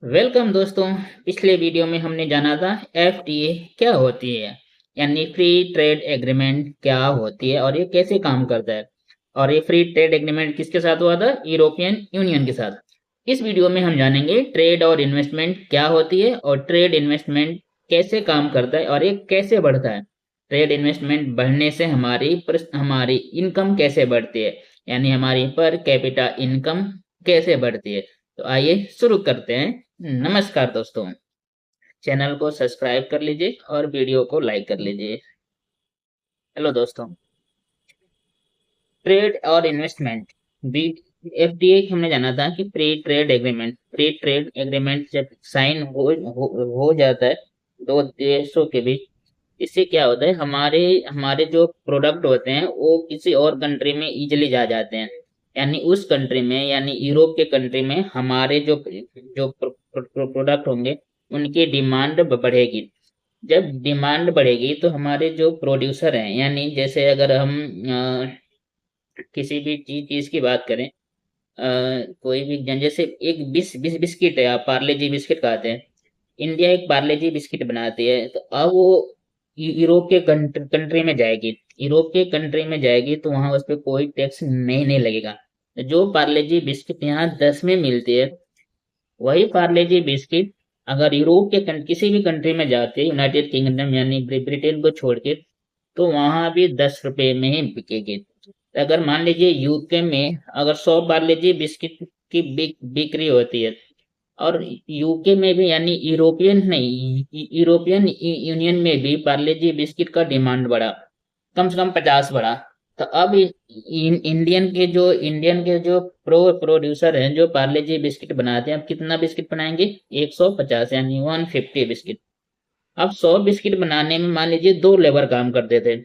Welcome दोस्तों। पिछले video में हमने जाना था एफटीए क्या होती है, यानी फ्री ट्रेड एग्रीमेंट क्या होती है और ये कैसे काम करता है। और ये फ्री ट्रेड एग्रीमेंट किसके साथ हुआ था? यूरोपियन यूनियन के साथ। इस वीडियो में हम जानेंगे ट्रेड और इन्वेस्टमेंट क्या होती है और ट्रेड इन्वेस्टमेंट कैसे काम करता है और ये कैसे बढ़ता है। ट्रेड इन्वेस्टमेंट बढ़ने से हमारी इनकम कैसे बढ़ती है, यानी हमारी पर कैपिटा इनकम कैसे बढ़ती है। तो आइए शुरू करते हैं। नमस्कार दोस्तों, चैनल को सब्सक्राइब कर लीजिए और वीडियो को लाइक कर लीजिए। हेलो दोस्तों, ट्रेड और इन्वेस्टमेंट बी एफडीए हमने जाना था कि फ्री ट्रेड एग्रीमेंट जब साइन हो जाता है दो देशों के बीच, इससे क्या होता है, हमारे हमारे जो प्रोडक्ट होते हैं वो किसी और कंट्री में इजीली जा जाते हैं। यानी उस कंट्री में, यानी यूरोप के कंट्री में हमारे जो जो प्रोडक्ट होंगे उनकी डिमांड बढ़ेगी। जब डिमांड बढ़ेगी तो हमारे जो प्रोड्यूसर हैं, यानी जैसे अगर हम किसी भी चीज की बात करें, कोई भी जैसे एक बिस्किट है, आप पार्ले जी बिस्किट खाते हैं। इंडिया एक पार्ले जी बिस्किट बनाती है, तो अब वो यूरोप के कंट्री में जाएगी। यूरोप के कंट्री में जाएगी तो वहां उस पर कोई टैक्स नहीं लगेगा। जो पार्ले जी बिस्किट यहाँ 10 में मिलती है, वही पार्ले जी बिस्किट अगर यूरोप के किसी भी कंट्री में जाते हैं, यूनाइटेड किंगडम यानी ब्रिटेन को छोड़ के, तो वहां भी 10 रुपए में ही बिकेगी। अगर मान लीजिए यूके में अगर 100 पार्ले जी बिस्किट की बिक्री होती है, और यूके में भी, यानी यूरोपियन नहीं, यूरोपियन यूनियन में भी पार्ले जी बिस्किट का डिमांड बढ़ा, कम से कम 50 बढ़ा। तो अब इंडियन के जो प्रोड्यूसर हैं जो पार्ले जी बिस्किट बनाते हैं, अब कितना बिस्किट बनाएंगे? 150, यानी 150 बिस्किट। अब 100 बिस्किट बनाने में मान लीजिए 2 लेबर काम करते थे,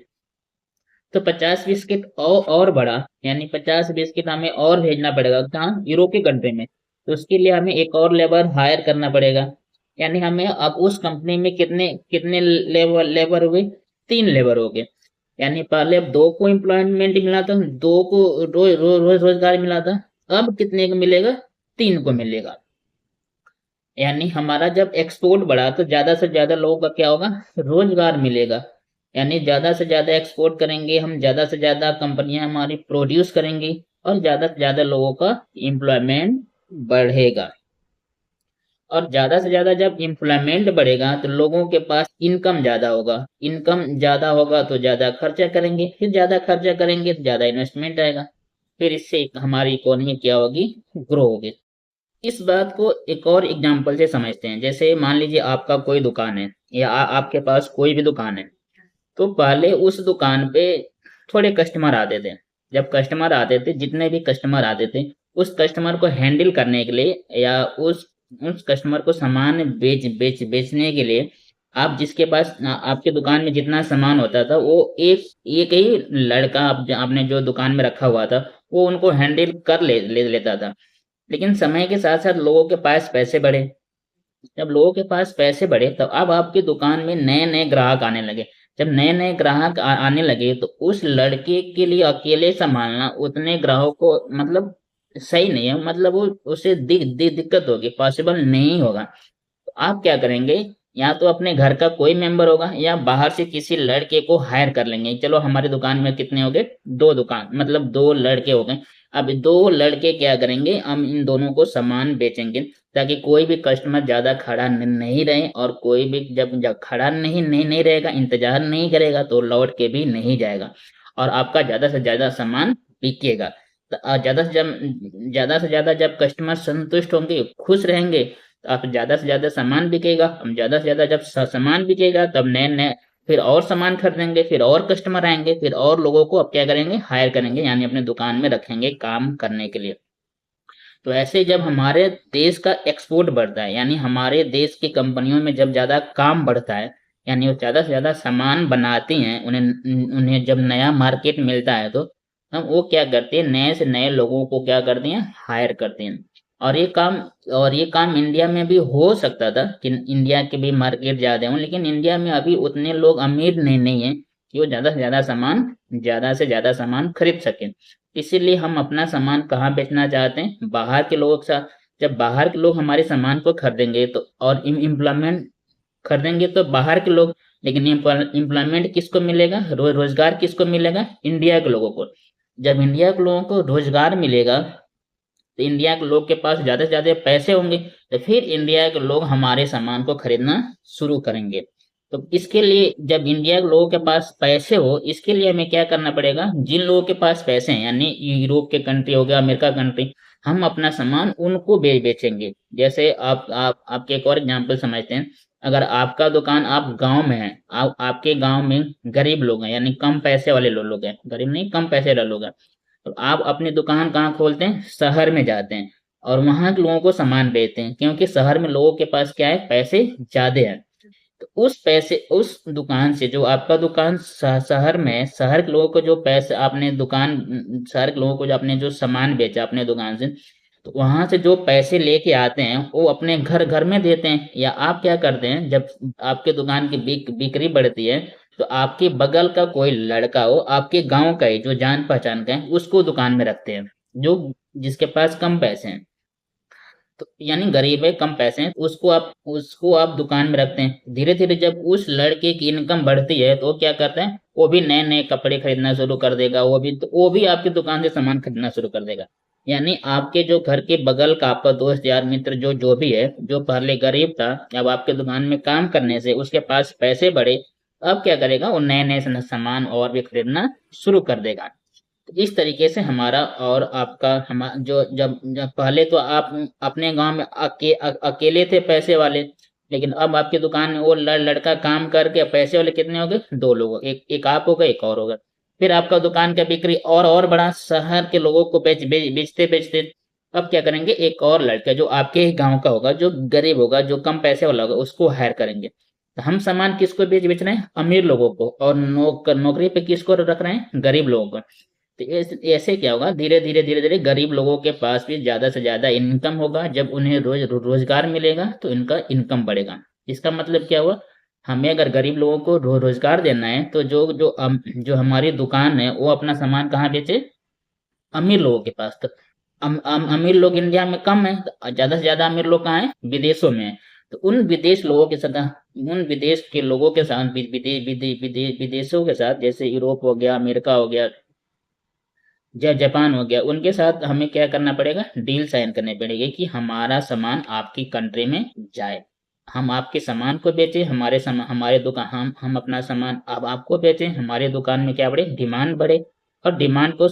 तो 50 बिस्किट और बढ़ा, यानी 50 बिस्किट हमें और भेजना पड़ेगा कहाँ? यूरोप की कंट्री में। तो उसके लिए हमें एक और लेबर हायर करना पड़ेगा। यानी हमें अब उस कंपनी में कितने कितने लेबर हुए? 3 लेबर हो गए। यानी पहले अब 2 को एम्प्लॉयमेंट मिला था, 2 को रोजगार मिला था। अब कितने को मिलेगा? 3 को मिलेगा। यानी हमारा जब एक्सपोर्ट बढ़ा तो ज्यादा से ज्यादा लोगों का क्या होगा? रोजगार मिलेगा। यानी ज्यादा से ज्यादा एक्सपोर्ट करेंगे हम, ज्यादा से ज्यादा कंपनियां हमारी प्रोड्यूस करेंगी और ज्यादा से ज्यादा लोगों का एम्प्लॉयमेंट बढ़ेगा। और ज्यादा से ज्यादा जब एम्प्लॉयमेंट बढ़ेगा तो लोगों के पास इनकम ज्यादा होगा। इनकम ज्यादा होगा तो ज्यादा खर्चा करेंगे, फिर ज्यादा खर्चा करेंगे तो ज्यादा इन्वेस्टमेंट आएगा। फिर इससे हमारी इकोनॉमी क्या होगी? ग्रो होगी। इस बात को एक और एग्जांपल से समझते हैं। जैसे मान लीजिए आपका कोई दुकान है, या आपके पास कोई भी दुकान है, तो पहले उस दुकान पे थोड़े कस्टमर आते थे। जब कस्टमर आते थे, जितने भी कस्टमर आते थे, उस कस्टमर को हैंडल करने के लिए या उस कस्टमर को सामान बेचने के लिए, आप जिसके पास आपके दुकान में जितना सामान होता था, वो एक एक ही लड़का आपने जो दुकान में रखा हुआ था, वो उनको हैंडल कर लेता था। लेकिन समय के साथ साथ लोगों के पास पैसे बढ़े। जब लोगों के पास पैसे बढ़े तो अब आपकी दुकान में नए नए ग्राहक आने लगे। जब नए नए ग्राहक आने लगे तो उस लड़के के लिए अकेले संभालना उतने ग्राहकों को, मतलब सही नहीं है, मतलब वो उसे दिक्कत होगी, पॉसिबल नहीं होगा। तो आप क्या करेंगे? या तो अपने घर का कोई मेंबर होगा या बाहर से किसी लड़के को हायर कर लेंगे। चलो हमारी दुकान में कितने हो गए? 2 दुकान, मतलब 2 लड़के हो गए। अब 2 लड़के क्या करेंगे? हम इन दोनों को सामान बेचेंगे, ताकि कोई भी कस्टमर ज्यादा खड़ा नहीं रहे, और कोई भी जब खड़ा नहीं नहीं नहीं रहेगा, इंतजार नहीं करेगा, तो लौट के भी नहीं जाएगा, और आपका ज्यादा से ज्यादा सामान बिकेगा। तो ज्यादा से ज्यादा जब कस्टमर संतुष्ट होंगे, खुश रहेंगे, तो आप ज्यादा से ज्यादा सामान बिकेगा। हम ज्यादा से ज्यादा जब सामान बिकेगा, तब नए नए फिर और सामान खरीदेंगे, फिर और कस्टमर आएंगे, फिर और लोगों को अब क्या करेंगे? हायर करेंगे, यानी अपने दुकान में रखेंगे काम करने के लिए। तो ऐसे जब हमारे देश का एक्सपोर्ट बढ़ता है, यानी हमारे देश की कंपनियों में जब ज्यादा काम बढ़ता है, यानी वो ज्यादा से ज्यादा सामान बनाती हैं, उन्हें उन्हें जब नया मार्केट मिलता है, तो हम वो क्या करते हैं? नए से नए लोगों को क्या करते हैं? हायर करते हैं। और ये काम और ये काम इंडिया में भी हो सकता था कि इंडिया के भी मार्केट ज्यादा हो, लेकिन इंडिया में अभी उतने लोग अमीर नहीं है कि वो ज्यादा से ज्यादा सामान खरीद सकें। इसीलिए हम अपना सामान कहाँ बेचना चाहते हैं? बाहर के लोगों के साथ। जब बाहर के लोग हमारे सामान को खरीदेंगे तो और एम्प्लॉयमेंट खरीदेंगे तो बाहर के लोग, लेकिन एम्प्लॉयमेंट किसको मिलेगा, रोजगार किसको मिलेगा, इंडिया के लोगों को। जब इंडिया के लोगों को रोजगार मिलेगा तो इंडिया के लोग के पास ज्यादा से ज्यादा पैसे होंगे, तो फिर इंडिया के लोग हमारे सामान को खरीदना शुरू करेंगे। तो इसके लिए जब इंडिया के लोगों के पास पैसे हो, इसके लिए हमें क्या करना पड़ेगा, जिन लोगों के पास पैसे हैं यानी यूरोप के कंट्री हो गया, अमेरिका कंट्री, हम अपना सामान उनको बेचेंगे। जैसे आपके एक और एग्जांपल समझते हैं। अगर आपका दुकान आप गांव में है, आपके गांव में गरीब लोग हैं यानी कम पैसे वाले लोग हैं, गरीब नहीं कम पैसे वाले लोग हैं, तो आप अपनी दुकान कहाँ खोलते हैं, शहर में जाते हैं और वहां के लोगों को सामान बेचते हैं, क्योंकि शहर में लोगों के पास क्या है, पैसे ज्यादा हैं। तो उस पैसे उस दुकान से, जो आपका दुकान शहर में है, शहर के लोगों को जो पैसे आपने दुकान शहर के लोगों को जो आपने जो सामान बेचा अपने दुकान से, तो वहां से जो पैसे लेके आते हैं वो अपने घर घर में देते हैं। या आप क्या करते हैं, जब आपके दुकान की बिक्री बढ़ती है तो आपके बगल का कोई लड़का हो, आपके गांव का ही जो जान पहचान का है, उसको दुकान में रखते हैं, जो जिसके पास कम पैसे हैं, तो यानी गरीब है कम पैसे हैं, तो उसको आप दुकान में रखते हैं। धीरे धीरे जब उस लड़के की इनकम बढ़ती है तो वो क्या करते हैं, वो भी नए नए कपड़े खरीदना शुरू कर देगा, वो भी आपकी दुकान से सामान खरीदना शुरू कर देगा। यानी आपके जो घर के बगल का आपका दोस्त यार मित्र जो जो भी है, जो पहले गरीब था, अब आपके दुकान में काम करने से उसके पास पैसे बढ़े, अब क्या करेगा, वो नए नए सामान और भी खरीदना शुरू कर देगा। इस तरीके से हमारा और आपका जो जब जब पहले तो आप अपने गांव में अकेले थे पैसे वाले, लेकिन अब आपकी दुकान में वो लड़का काम करके पैसे वाले कितने हो गए, दो लोग, एक आप हो गए, एक और होगा। फिर आपका दुकान का बिक्री और बड़ा, शहर के लोगों को बेचते बेचते अब क्या करेंगे, एक और लड़का जो आपके ही गांव का होगा, जो गरीब होगा, जो कम पैसे वाला होगा, उसको हायर करेंगे। तो हम सामान किसको बेच रहे हैं, अमीर लोगों को, और नौकरी पे किसको रख रहे हैं, गरीब लोगों को। तो ऐसे क्या होगा, धीरे धीरे गरीब लोगों के पास भी ज्यादा से ज्यादा इनकम होगा। जब उन्हें रोजगार मिलेगा तो इनका इनकम बढ़ेगा। इसका मतलब क्या हुआ, हमें अगर गरीब लोगों को रोजगार देना है तो जो हमारी दुकान है वो अपना सामान कहाँ बेचे, अमीर लोगों के पास। तो अमीर लोग इंडिया में कम है, तो ज्यादा से ज्यादा अमीर लोग कहाँ है, विदेशों में है। तो उन विदेश के लोगों के साथ विदेशों के साथ, जैसे यूरोप हो गया, अमेरिका हो गया, जापान हो गया, उनके साथ हमें क्या करना पड़ेगा, डील साइन करनी पड़ेगी कि हमारा सामान आपकी कंट्री में जाए, हम आपके सामान को बेचें, हमारे दुकान हम अपना सामान अब आपको बेचें, हमारे दुकान में क्या बढ़े, डिमांड बढ़े। और डिमांड को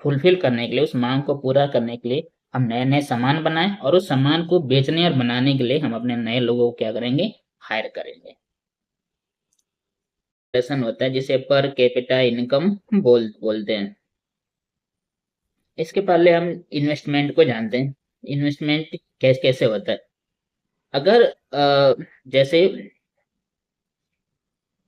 फुलफिल करने के लिए, उस मांग को पूरा करने के लिए हम नए नए सामान बनाएं, और उस सामान को बेचने और बनाने के लिए हम अपने नए लोगों को क्या करेंगे, हायर करेंगे। लेसन होता है जिसे पर कैपिटा इनकम बोलते हैं। इसके पहले हम इन्वेस्टमेंट को जानते हैं। इन्वेस्टमेंट कैसे कैसे होता है, अगर जैसे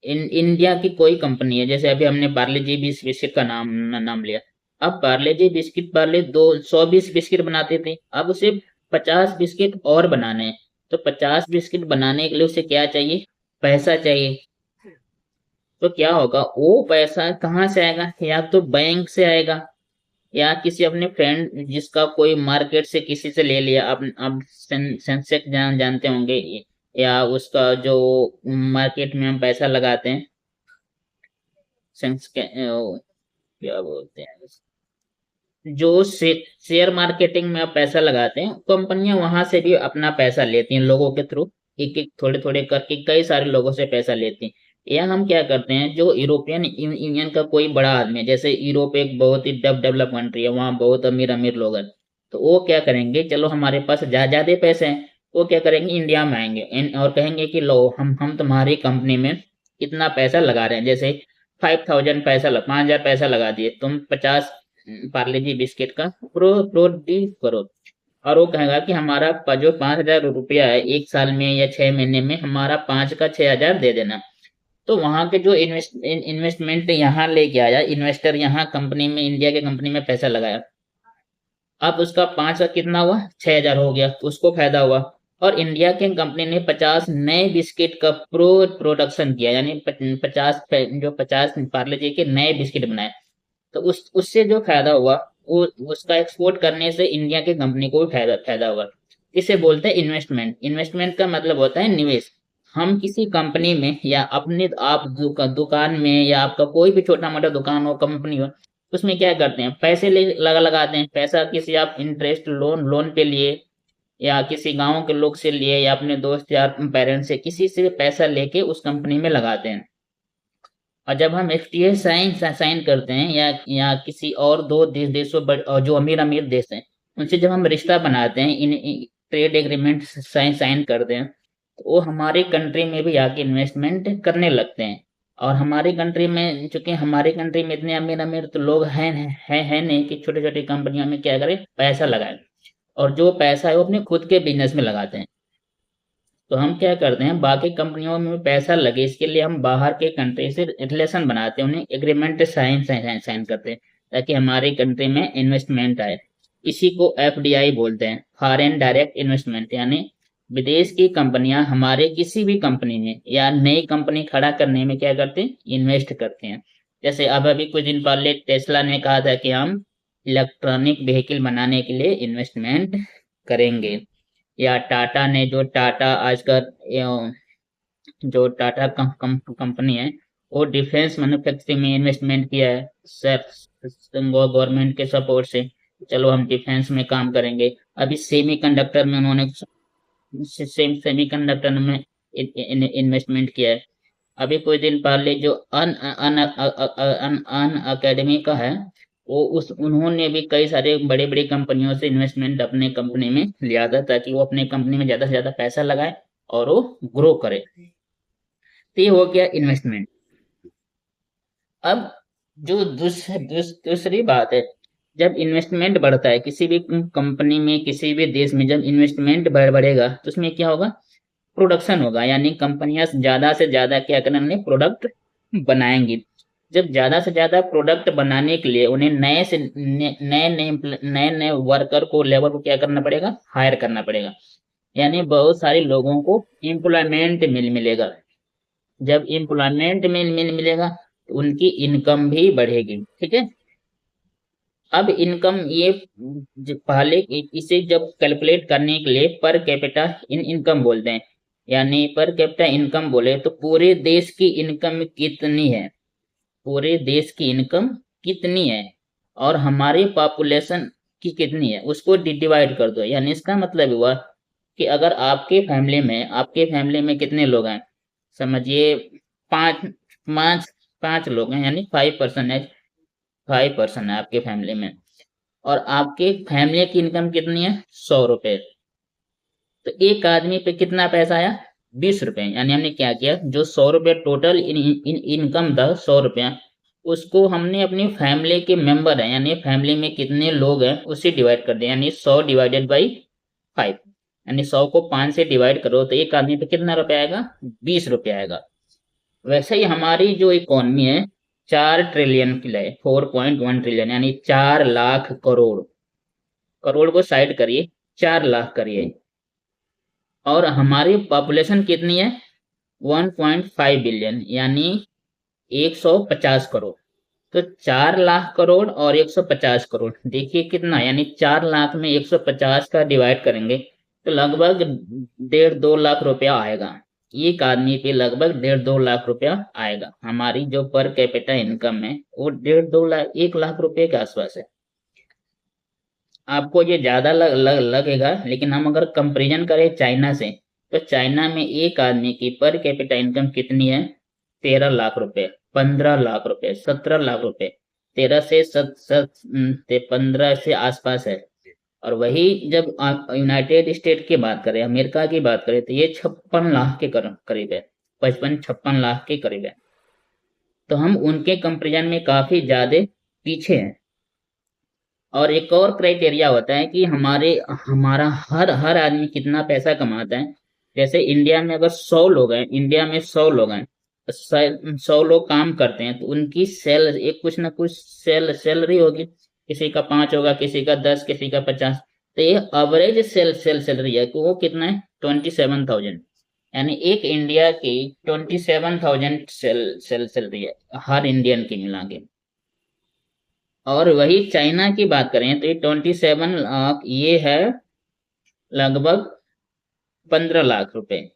इंडिया की कोई कंपनी है, जैसे अभी हमने पार्ले जी बिस्किट का नाम लिया। अब पार्ले जी बिस्किट पहले 120 बिस्किट बनाते थे, अब उसे 50 बिस्किट और बनाने हैं। तो 50 बिस्किट बनाने के लिए उसे क्या चाहिए, पैसा चाहिए। तो क्या होगा, वो पैसा कहाँ से आएगा, या तो बैंक से आएगा, या किसी अपने फ्रेंड जिसका कोई मार्केट से किसी से ले लिया। आप सेंसेक्स जानते होंगे, या उसका जो मार्केट में हम पैसा लगाते हैं, सेंस क्या बोलते हैं, जो शेयर मार्केटिंग में आप पैसा लगाते हैं, कंपनियां वहां से भी अपना पैसा लेती हैं लोगों के थ्रू, एक एक थोड़े थोड़े करके कई सारे लोगों से पैसा लेती हैं। या हम क्या करते हैं, जो यूरोपियन यूनियन का कोई बड़ा आदमी है, जैसे यूरोप एक बहुत ही डेवलप कंट्री है, वहाँ बहुत अमीर अमीर लोग हैं, तो वो क्या करेंगे, चलो हमारे पास ज्यादा पैसे हैं, वो क्या करेंगे, इंडिया में आएंगे और कहेंगे कि लो हम तुम्हारी कंपनी में इतना पैसा लगा रहे हैं, जैसे 5000 पैसा 5000 पैसा लगा दिए, तुम 50 पार्ले जी बिस्किट का प्रोड्यूस करो। और वो कहेगा कि हमारा जो 5000 रुपया है, एक साल में या 6 महीने में हमारा 5 का 6000 दे देना। तो वहां के जो इन्वेस्टमेंट यहाँ लेके आया इन्वेस्टर, यहाँ कंपनी में, इंडिया के कंपनी में पैसा लगाया, अब उसका 5 का कितना हुआ, 6000 हो गया, तो उसको फायदा हुआ। और इंडिया के कंपनी ने 50 नए बिस्किट का प्रोडक्शन किया, यानी 50 पार्ले जी के नए बिस्किट बनाए, तो उससे जो फायदा हुआ, वो उसका एक्सपोर्ट करने से इंडिया के कंपनी को भी फायदा फायदा हुआ। इसे बोलते हैं इन्वेस्टमेंट। इन्वेस्टमेंट का मतलब होता है निवेश। हम किसी कंपनी में या अपने आप दुकान में या आपका कोई भी छोटा मोटा दुकान हो, कंपनी हो, उसमें क्या करते हैं, पैसे लगाते हैं। पैसा किसी आप इंटरेस्ट लोन पे लिए, या किसी गांव के लोग से लिए, या अपने दोस्त या पेरेंट्स से किसी से पैसा लेके उस कंपनी में लगाते हैं। और जब हम एफटीए साइन करते हैं या किसी और दो देशों और जो अमीर अमीर देश हैं उनसे जब हम रिश्ता बनाते हैं, इन ट्रेड एग्रीमेंट साइन करते हैं, तो वो हमारी कंट्री में भी आके इन्वेस्टमेंट करने लगते हैं। और हमारी कंट्री में, चूंकि हमारी कंट्री में इतने अमीर अमीर तो लोग हैं नहीं कि छोटी छोटी कंपनियों में क्या करें, पैसा लगाएं। और जो पैसा है वो अपने खुद के बिजनेस में लगाते हैं। तो हम क्या करते हैं, बाकी कंपनियों में पैसा लगे इसके लिए हम बाहर के कंट्री से रिलेशन बनाते हैं, उन्हें एग्रीमेंट साइन करते हैं ताकि हमारी कंट्री में इन्वेस्टमेंट आए। इसी को एफडीआई बोलते हैं, फॉरेन डायरेक्ट इन्वेस्टमेंट। यानी विदेश की कंपनियां हमारे किसी भी कंपनी में या नई कंपनी खड़ा करने में क्या करते हैं, इन्वेस्ट करते हैं। जैसे अब अभी कुछ दिन पहले टेस्ला ने कहा था कि हम इलेक्ट्रॉनिक व्हीकल बनाने के लिए इन्वेस्टमेंट करेंगे। या टाटा ने, जो टाटा आजकल जो टाटा कंपनी है, वो डिफेंस मैन्युफैक्चरिंग में इन्वेस्टमेंट किया है सर, गवर्नमेंट के सपोर्ट से। चलो हम डिफेंस में काम करेंगे। अभी सेमीकंडक्टर में उन्होंने सेमीकंडक्टर में इन्वेस्टमेंट किया है। अभी कुछ दिन पहले जो अन अन अन अन अकेडमी का है, वो उन्होंने भी कई सारे बड़े बड़ी कंपनियों से इन्वेस्टमेंट अपने कंपनी में लिया था ताकि वो अपने कंपनी में ज्यादा से ज्यादा पैसा लगाए और वो ग्रो करे। तो ये हो गया इन्वेस्टमेंट। अब जो दूसरी बात है, जब इन्वेस्टमेंट बढ़ता है किसी भी कंपनी में, किसी भी देश में, जब इन्वेस्टमेंट बढ़ेगा तो उसमें क्या होगा, प्रोडक्शन होगा। यानी कंपनियां ज्यादा से ज्यादा क्या करेंगे, प्रोडक्ट बनाएंगी। जब ज्यादा से ज्यादा प्रोडक्ट बनाने के लिए उन्हें नए नए वर्कर को, लेबर को क्या करना पड़ेगा, हायर करना पड़ेगा। यानी बहुत सारे लोगों को एम्प्लॉयमेंट मिलेगा। जब एम्प्लॉयमेंट मिलेगा तो उनकी इनकम भी बढ़ेगी। ठीक है। अब इनकम ये पहले इसे जब कैलकुलेट करने के लिए पर कैपिटा इनकम बोलते हैं। यानी पर कैपिटा इनकम बोले तो पूरे देश की इनकम कितनी है, पूरे देश की इनकम कितनी है और हमारी पॉपुलेशन की कितनी है, उसको डिवाइड कर दो। यानी इसका मतलब हुआ कि अगर आपके फैमिली में कितने लोग हैं, समझिए पाँच पाँच पाँच लोग हैं, यानी 5% है आपके फैमिली में, और आपके फैमिली की इनकम कितनी है, 100 रुपए। तो एक आदमी पे कितना पैसा आया, 20 रुपए। यानी हमने क्या किया, जो 100 रुपए टोटल इनकम था, 100 रुपया, उसको हमने अपनी फैमिली के मेंबर है, यानी फैमिली में कितने लोग हैं उससे डिवाइड कर दिया। यानी 100 डिवाइडेड बाई 5, यानी 100 को 5 से डिवाइड करो तो एक आदमी पे कितना रुपया आएगा, 20 रुपया आएगा। वैसे ही हमारी जो इकोनॉमी है 4 ट्रिलियन की है, 4.1 ट्रिलियन, यानी 4 लाख करोड़। करोड़ को साइड करिए, 4 लाख करिए। और हमारी पॉपुलेशन कितनी है, 1.5 बिलियन, यानी 150 करोड़। तो 4 लाख करोड़ और 150 करोड़, देखिए कितना, यानी 4 लाख में 150 का डिवाइड करेंगे तो लगभग 1.5-2 लाख रुपया आएगा। एक आदमी पे लगभग 1.5-2 लाख रुपया आएगा। हमारी जो पर कैपिटा इनकम है वो 1.5-2 लाख, 1 लाख रुपए के आसपास है। आपको ये ज्यादा लगेगा, लेकिन हम अगर कंपेरिजन करें चाइना से, तो चाइना में एक आदमी की पर कैपिटा इनकम कितनी है, 13 लाख रुपए, 15 लाख रुपए, 17 लाख रुपए। 13 से 15 से आसपास है। और वही जब आप यूनाइटेड स्टेट की बात करें, अमेरिका की बात करें, तो ये 56 लाख के करीब है, 55-56 लाख के करीब है। तो हम उनके कंपेरिजन में काफी ज्यादा पीछे हैं। और एक और क्राइटेरिया होता है कि हमारा हर आदमी कितना पैसा कमाता है। जैसे इंडिया में अगर 100 लोग हैं, इंडिया में 100 लोग हैं, 100 लोग काम करते हैं, तो उनकी एक कुछ ना कुछ सैलरी होगी। किसी का 5 होगा, किसी का 10, किसी का 50। तो ये एवरेज सैलरी है कि वो कितना है, 27,000। यानी एक इंडिया की 27,000 सैलरी है हर इंडियन की मिला के। और वही चाइना की बात करें तो ये 27 लाख, ये है लगभग 15 लाख रुपए।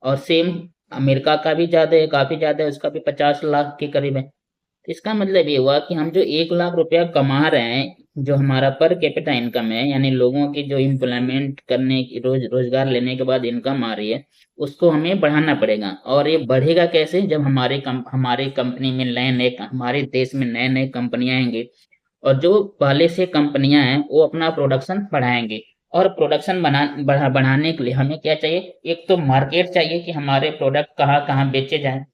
और सेम अमेरिका का भी ज्यादा है, काफी ज्यादा है, उसका भी 50 लाख के करीब है। तो इसका मतलब ये हुआ कि हम जो 1 लाख रुपया कमा रहे हैं, जो हमारा पर कैपिटा इनकम है, यानी लोगों की जो इम्प्लॉयमेंट करने की रोजगार लेने के बाद इनकम आ रही है, उसको हमें बढ़ाना पड़ेगा। और ये बढ़ेगा कैसे? जब हमारी कंपनी में नए नए, हमारे देश में नए नए कंपनियां आएंगे, और जो पहले से कंपनियां हैं वो अपना प्रोडक्शन बढ़ाएंगे। और प्रोडक्शन बढ़ाने के लिए हमें क्या चाहिए? एक तो मार्केट चाहिए कि हमारे प्रोडक्ट कहाँ कहाँ बेचे जाएं।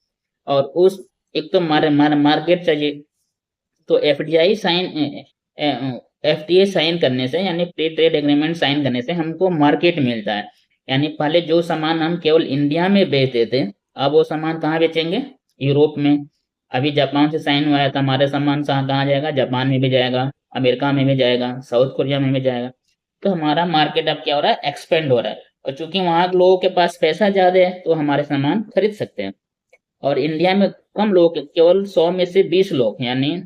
और उस एक तो मार्केट चाहिए। तो एफडीआई साइन एफटीए साइन करने से, यानी फ्री ट्रेड एग्रीमेंट साइन करने से हमको मार्केट मिलता है। यानी पहले जो सामान हम केवल इंडिया में बेचते थे, अब वो सामान कहाँ बेचेंगे? यूरोप में। अभी जापान से साइन हुआ है तो हमारे सामान कहाँ कहाँ जाएगा? जापान में भी जाएगा, अमेरिका में भी जाएगा, साउथ कोरिया में भी जाएगा। तो हमारा मार्केट अब क्या हो रहा है? एक्सपेंड हो रहा है। और चूंकि वहां के लोगों के पास पैसा ज्यादा है तो हमारे सामान खरीद सकते हैं। और इंडिया में कम लोग, केवल 100 में से 20 लोग, यानी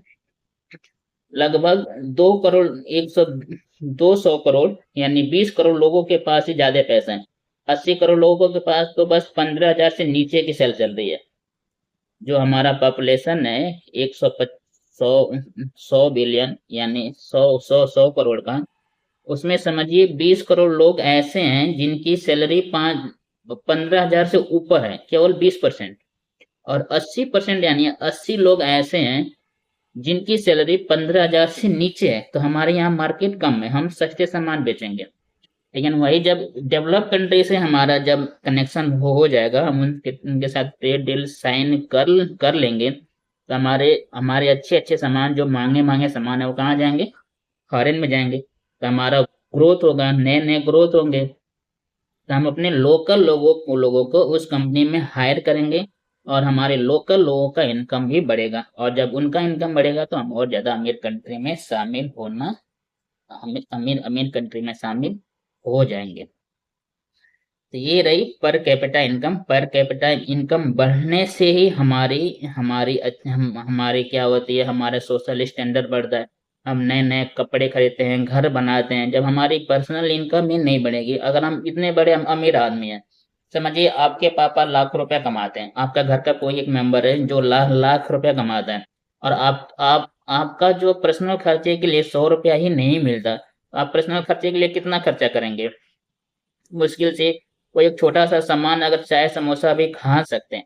लगभग 2 करोड़ 200 करोड़, यानी 20 करोड़ लोगों के पास ही ज्यादा पैसा है। 80 करोड़ लोगों के पास तो बस 15,000 से नीचे की सेल चल रही है। जो हमारा पॉपुलेशन है, 100 बिलियन, यानी 100 करोड़ का, उसमें समझिए 20 करोड़ लोग ऐसे हैं जिनकी सैलरी 15,000 से ऊपर है, केवल 20%। और 80%, यानी 80 लोग ऐसे हैं जिनकी सैलरी 15,000 से नीचे है। तो हमारे यहाँ मार्केट कम है, हम सस्ते सामान बेचेंगे। लेकिन वही जब डेवलप कंट्री से हमारा जब कनेक्शन हो जाएगा, हम उनके साथ ट्रेड डील साइन कर लेंगे, तो हमारे हमारे अच्छे अच्छे सामान, जो महंगे महंगे सामान है, वो कहाँ जाएंगे? फॉरेन में जाएंगे। तो हमारा ग्रोथ होगा, नए नए ग्रोथ होंगे। तो हम अपने लोकल लोगों को उस कंपनी में हायर करेंगे, और हमारे लोकल लोगों का इनकम भी बढ़ेगा। और जब उनका इनकम बढ़ेगा तो हम और ज्यादा अमीर कंट्री में शामिल होना, अमीर अमीर कंट्री में शामिल हो जाएंगे। तो ये रही per capita income. Per capita income बढ़ने से ही हमारी हमारी हमारी क्या होती है? हमारा सोशल स्टैंडर्ड बढ़ता है। हम नए नए कपड़े खरीदते हैं, घर बनाते हैं। जब हमारी पर्सनल इनकम ही नहीं बढ़ेगी, अगर हम इतने बड़े हम अमीर आदमी हैं, समझिए आपके पापा लाख रुपया कमाते हैं, आपका घर का कोई एक मेंबर है जो लाख लाख रुपया कमाता है, और आप आपका जो पर्सनल खर्चे के लिए 100 रुपया ही नहीं मिलता, आप पर्सनल खर्चे के लिए कितना खर्चा करेंगे? मुश्किल से कोई एक छोटा सा सामान, अगर चाय समोसा भी खा सकते हैं।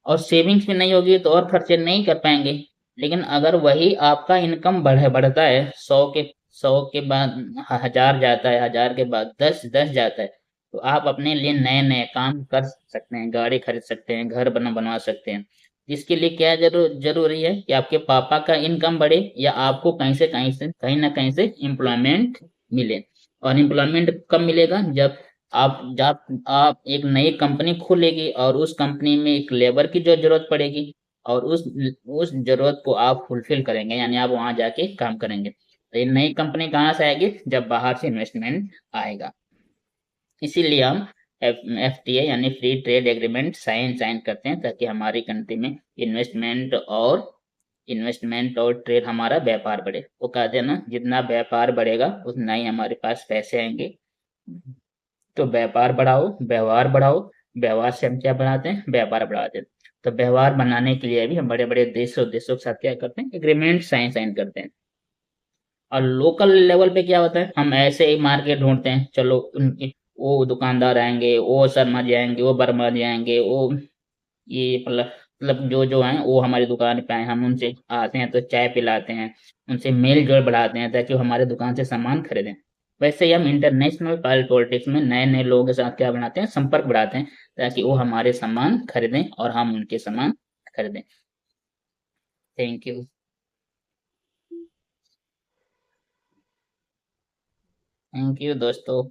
और सेविंग्स भी नहीं होगी तो और खर्चे नहीं कर पाएंगे। लेकिन अगर वही आपका इनकम बढ़ता है, 100 के बाद 1000 जाता है, 1000 के बाद 10 जाता है, तो आप अपने लिए नए नए काम कर सकते हैं, गाड़ी खरीद सकते हैं, घर बनवा सकते हैं। इसके लिए क्या जरूरी है कि आपके पापा का इनकम बढ़े, या आपको कहीं ना कहीं से एम्प्लॉयमेंट मिले। और एम्प्लॉयमेंट कब मिलेगा? जब आप एक नई कंपनी खोलेगी, और उस कंपनी में एक लेबर की जो जरूरत पड़ेगी, और उस जरूरत को आप फुलफिल करेंगे, यानी आप वहां जाके काम करेंगे। तो ये नई कंपनी कहाँ से आएगी? जब बाहर से इन्वेस्टमेंट आएगा। इसीलिए हम एफटीए यानी फ्री ट्रेड एग्रीमेंट साइन करते हैं, ताकि हमारी कंट्री में इन्वेस्टमेंट और ट्रेड, हमारा व्यापार बढ़े। वो कहते हैं ना, जितना व्यापार बढ़ेगा उतना ही हमारे पास पैसे आएंगे। तो व्यापार बढ़ाओ, व्यवहार बढ़ाओ। व्यवहार से हम क्या बढ़ाते हैं? व्यापार बढ़ाते हैं। तो व्यवहार बनाने के लिए भी हम बड़े बड़े देशों के साथ क्या करते हैं? एग्रीमेंट साइन करते हैं। और लोकल लेवल पे क्या होता है? हम ऐसे ही मार्केट ढूंढते हैं, चलो उनके वो दुकानदार आएंगे, वो शर्मा जी आएंगे, वो वर्मा जी आएंगे, वो ये मतलब जो जो हैं वो हमारी दुकान पे आए, हम उनसे आते हैं तो चाय पिलाते हैं, उनसे मेल जोल बढ़ाते हैं ताकि वो हमारे दुकान से सामान खरीदें। वैसे ही हम इंटरनेशनल पॉलिटिक्स में नए नए लोगों के साथ क्या बनाते हैं? संपर्क बढ़ाते हैं, ताकि वो हमारे सामान खरीदें और हम उनके सामान खरीदें। Thank you. थैंक यू दोस्तों।